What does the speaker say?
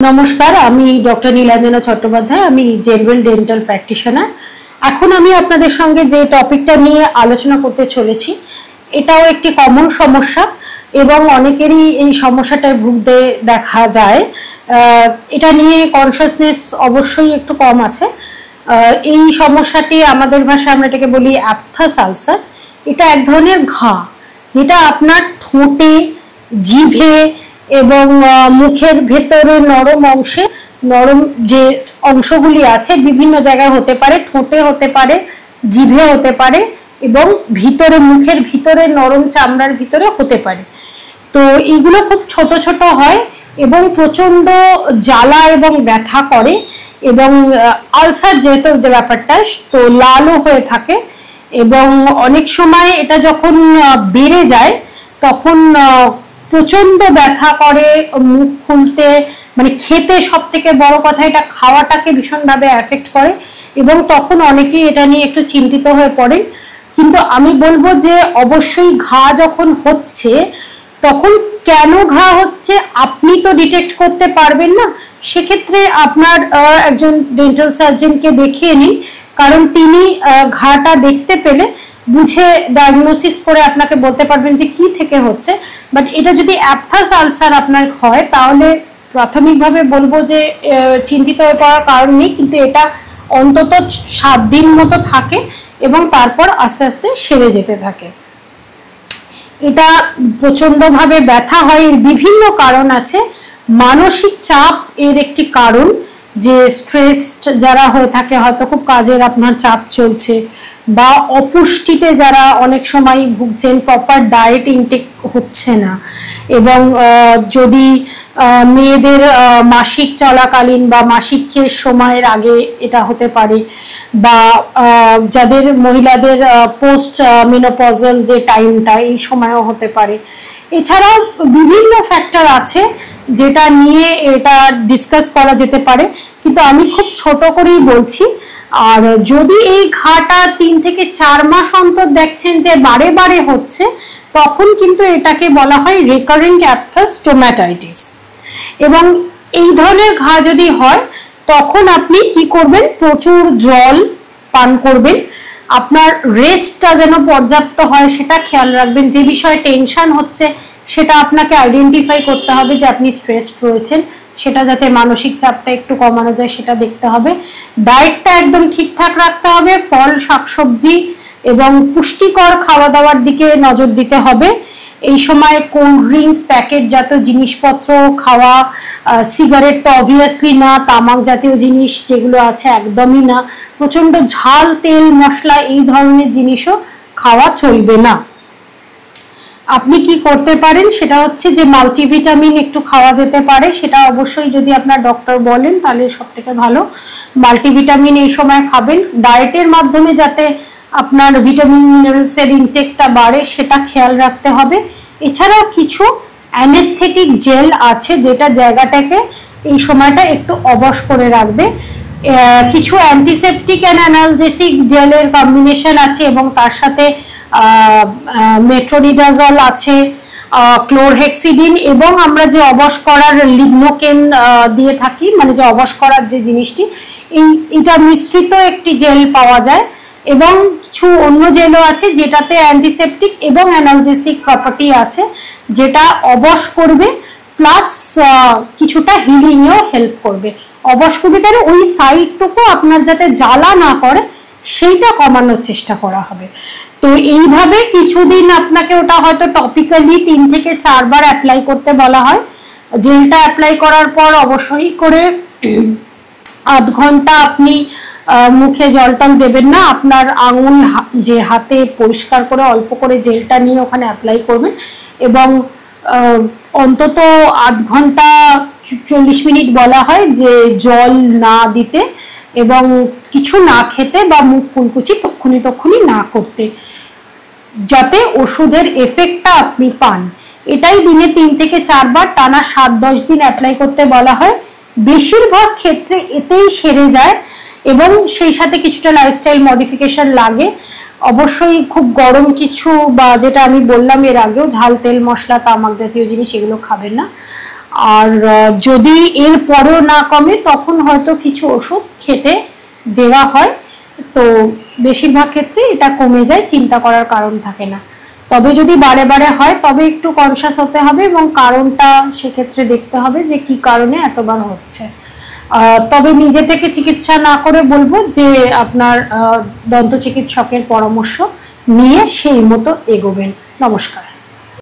নমস্কার, আমি ডক্টর নীলাঞ্জনা চট্টোপাধ্যায়। আমি জেনারেল ডেন্টাল প্র্যাকটিশনার। এখন আমি আপনাদের সঙ্গে যে টপিকটা নিয়ে আলোচনা করতে চলেছি, এটাও একটি কমন সমস্যা এবং অনেকেরই এই সমস্যাটায় ভুগতে দেখা যায়। এটা নিয়ে কনসিয়াসনেস অবশ্যই একটু কম আছে। এই সমস্যাটি আমাদের ভাষায় আমরা এটাকে বলি অ্যাপথাস আলসার। এটা এক ধরনের ঘা, যেটা আপনার ঠোঁটে, জিভে এবং মুখের ভেতরে নরম অংশে, নরম যে অংশগুলি আছে বিভিন্ন জায়গায় হতে পারে, ঠোঁটে হতে পারে, জিভে হতে পারে এবং ভিতরে মুখের ভিতরে নরম চামড়ার ভিতরে হতে পারে। তো এইগুলো খুব ছোট ছোট হয় এবং প্রচন্ড জ্বালা এবং ব্যথা করে এবং আলসার যেহেতু যে ব্যাপারটা, তো লালও হয়ে থাকে এবং অনেক সময় এটা যখন বেড়ে যায় তখন প্রচন্ড ব্যথা করে, মুখ খুলতে মানে খেতে, সব থেকে বড় কথা এটা খাওয়াটাকে ভীষণভাবে এফেক্ট করে এবং তখন অনেকেই এটা নিয়ে একটু চিন্তিত হয়ে পড়েন। কিন্তু আমি বলবো যে অবশ্যই ঘা যখন হচ্ছে তখন কেন ঘা হচ্ছে আপনি তো ডিটেক্ট করতে পারবেন না, সেক্ষেত্রে আপনার একজন ডেন্টাল সার্জনকে দেখিয়ে নিন, কারণ তিনি ঘাটা দেখতে পেলে বুঝে ডায়াগনোসিস করে আপনাকে বলতে পারবেন যে কি থেকে হচ্ছে। বাট এটা যদি অ্যাপথাস আলসার আপনার হয় তাহলে প্রাথমিকভাবে বলবো যে চিন্তিত হয়ে পড়ার কারণ নেই, কিন্তু এটা অন্তত 7 দিন মতো থাকে এবং তারপর আস্তে আস্তে সেরে যেতে থাকে। এটা প্রচন্ডভাবে ব্যথা হয়, এর বিভিন্ন কারণ আছে। মানসিক চাপ এর একটি কারণ, যে স্ট্রেস যারা হয়ে থাকে, হয়তো খুব কাজের আপনার চাপ চলছে, বা অপুষ্টিতে যারা অনেক সময় ভুগছেন, প্রপার ডায়েট ইনটেক হচ্ছে না, এবং যদি মেয়েদের মাসিক চলাকালীন বা মাসিকের সময়ের আগে এটা হতে পারে, বা যাদের মহিলাদের পোস্ট মেনোপজাল যে টাইমটা, এই সময়ও হতে পারে। এছাড়াও বিভিন্ন ফ্যাক্টর আছে যেটা নিয়ে এটা ডিসকাস করা যেতে পারে, কিন্তু আমি খুব ছোট করেই বলছি। আর যদি এই ঘাটা 3 থেকে 4 মাস অন্তর দেখছেন যে বারে বারে হচ্ছে, তখন কিন্তু এটাকে বলা হয় রিকারেন্ট অ্যাপথাস স্টোম্যাটাইটিস। এবং এই ধরনের ঘা যদি হয় তখন আপনি কি করবেন, প্রচুর জল পান করবেন, আপনার রেস্টটা যেন পর্যাপ্ত হয় সেটা খেয়াল রাখবেন। যে বিষয়ে টেনশন হচ্ছে সেটা আপনাকে আইডেন্টিফাই করতে হবে যে আপনি স্ট্রেসড রয়েছেন, সেটা যাতে মানসিক চাপটা একটু কমানো যায় সেটা দেখতে হবে। ডায়েটটা একদম ঠিকঠাক রাখতে হবে, ফল, শাকসবজি এবং পুষ্টিকর খাওয়া দাওয়ার দিকে নজর দিতে হবে। এই সময় কোল্ড ড্রিঙ্কস, প্যাকেটজাত জিনিসপত্র খাওয়া, সিগারেট তো অবভিয়াসলি না, তামাক জাতীয় জিনিস যেগুলো আছে একদমই না, প্রচন্ড ঝাল, তেল, মশলা এই ধরনের জিনিসও খাওয়া চলবে না। আপনি কি করতে পারেন সেটা হচ্ছে যে মাল্টিভিটামিন একটু খাওয়া যেতে পারে, সেটা অবশ্যই যদি আপনার ডক্টর বলেন তাহলে সব থেকে ভালো। মাল্টিভিটামিন এই সময় খাবেন, ডায়েটের মাধ্যমে যাতে আপনার ভিটামিন মিনারেলসের ইনটেকটা বাড়ে সেটা খেয়াল রাখতে হবে। এছাড়াও কিছু অ্যানেস্থেটিক জেল আছে যেটা জায়গাটাকে এই সময়টা একটু অবশ করে রাখবে। কিছু অ্যান্টিসেপটিক অ্যান্ড অ্যানালজেসিক জেলের কম্বিনেশন আছে এবং তার সাথে মেট্রোনিডাজল আছে, ক্লোরহেক্সিডিন, এবং আমরা যে অবশ করার লিগনোকেন দিয়ে থাকি, মানে যে অবশ করার যে জিনিসটি, এটা মিশ্রিত একটি জেল পাওয়া যায়। এবং কিছু অন্য জেলও আছে যেটাতে অ্যান্টিসেপটিক এবং অ্যানালজেসিক প্রপার্টি আছে, যেটা অবশ করবে প্লাস কিছুটা হিলিংয়েও হেল্প করবে। অবশ করবে কারণ ওই সাইডটুকু আপনার যাতে জ্বালা না করে সেইটা কমানোর চেষ্টা করা হবে। তো এইভাবে কিছুদিন আপনাকে ওটা হয়তো টপিক্যালি 3 থেকে 4 বার অ্যাপ্লাই করতে বলা হয়। জেলটা অ্যাপ্লাই করার পর অবশ্যই করে আধ ঘন্টা আপনি মুখে জল টল দেবেন না, আপনার আঙুল যে হাতে পরিষ্কার করে অল্প করে জেলটা নিয়ে ওখানে অ্যাপ্লাই করবেন এবং অন্তত আধ ঘন্টা 40 মিনিট বলা হয় যে জল না দিতে এবং কিছু না খেতে বা মুখ কুলকুচি তক্ষুনি না করতে, যাতে ওষুধের এফেক্টটা আপনি পান। এটাই দিনে 3 থেকে 4 বার টানা 7-10 দিন অ্যাপ্লাই করতে বলা হয়। বেশিরভাগ ক্ষেত্রে এতেই সেরে যায় এবং সেই সাথে কিছুটা লাইফস্টাইল মডিফিকেশন লাগে। অবশ্যই খুব গরম কিছু বা যেটা আমি বললাম এর আগেও, ঝাল, তেল, মশলা, তামাক জাতীয় জিনিস এগুলো খাবেন না। আর যদি এর পরেও না কমে তখন হয়তো কিছু ওষুধ খেতে দেওয়া হয়, তো বেশিরভাগ ক্ষেত্রে এটা কমে যায়, চিন্তা করার কারণ থাকে না। তবে যদি বারে বারে হয় তবে একটু কনসাস হতে হবে এবং কারণটা সেক্ষেত্রে দেখতে হবে যে কি কারণে এতবার হচ্ছে। তবে নিজে থেকে চিকিৎসা না করে বলবো যে আপনার দন্ত চিকিৎসকের পরামর্শ নিয়ে সেই মতো এগোবেন। নমস্কার।